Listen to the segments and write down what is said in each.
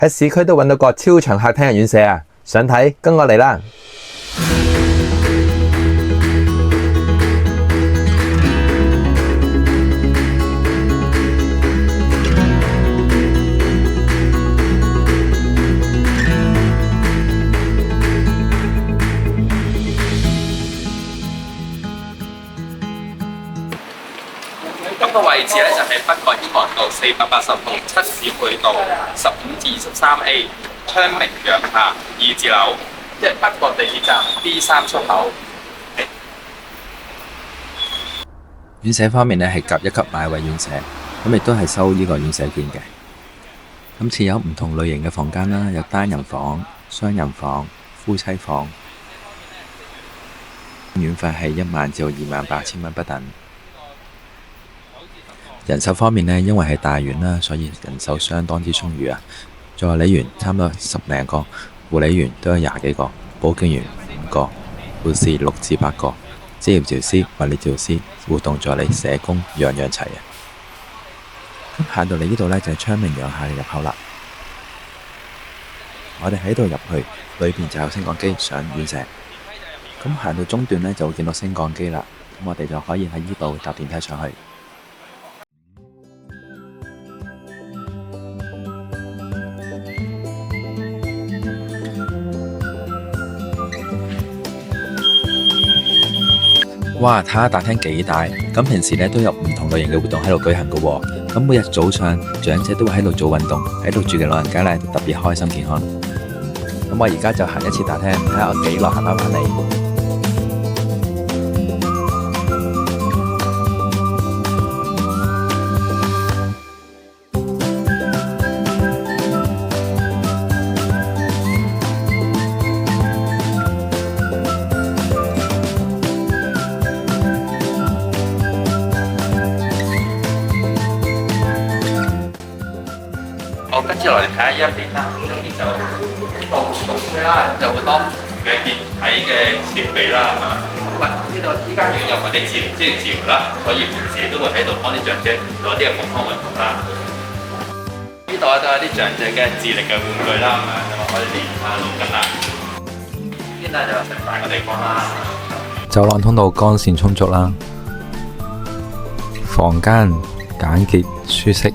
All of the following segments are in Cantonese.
喺市區都揾到個超長客廳嘅院舍啊！想睇，跟我嚟啦！咁個位置咧就係北角英皇道480號七市配道15至23A 昌明洋廈2字樓，即係北角地鐵站 B3 出口。院舍方面呢係甲一級買位院舍，咁亦都係收呢個院舍券嘅。咁設有唔同類型嘅房間啦，有單人房、雙人房、夫妻房。院費係1萬至28000蚊不等。人手方面呢，因為係大院啦，所以人手相當之充裕啊。助理員差唔多10零個，護理員都有20幾個，保健員5個，護士6至8個，職業治療師、物理治療師、活動助理、社工樣樣齊啊。咁行到嚟呢度呢，就係昌明洋廈嘅入口啦。我哋喺度入去，裏邊就有升降機上院舍。咁行到中段呢，就會見到升降機啦。咁我哋就可以喺呢度搭電梯上去。哇！睇下大廳幾大，咁平時咧都有唔同類型嘅活動喺度舉行嘅喎。咁每日早上長者都會喺度做運動，喺度住嘅老人家咧都特別開心健康。咁我而家就行一次大廳，睇下我幾耐行翻嚟。好，跟住落嚟睇下呢一邊啦，呢邊就部車啦，就好多嘅健體嘅設備啦，係嘛？咁呢度依間院有我哋職業治療啦，所以平時都會喺度幫啲長者做啲嘅復康運動啦。呢度都有啲長者嘅智力嘅玩具啦，咁樣可以練下腦筋啦。呢度就食飯嘅地方啦。走廊通道光線充足啦，房間簡潔舒適。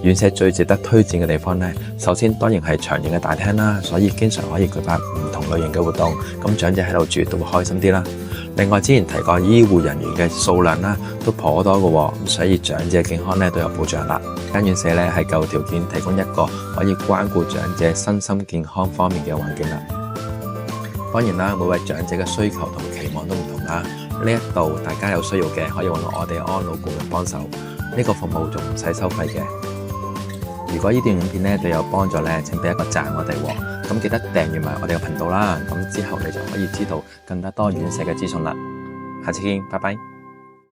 院舍最值得推薦嘅地方呢，首先當然係長型嘅大廳啦，所以經常可以舉辦唔同類型嘅活動，咁長者喺度住都會開心啲啦。另外之前提過醫護人員嘅數量啦，都頗多嘅喎，咁所以長者健康呢都有保障啦。間院舍呢係夠條件提供一個可以關顧長者身心健康方面嘅環境啦。當然啦，每位長者嘅需求同期望都唔同啦。呢一度大家有需要嘅可以揾到我哋安老顧問幫手，呢個服務仲唔使收費嘅。如果呢段影片咧對有幫助咧，請俾一個讚我哋喎，咁記得訂閱埋我哋嘅頻道啦，咁之後你就可以知道更加多院舍嘅資訊啦。下次見，拜拜。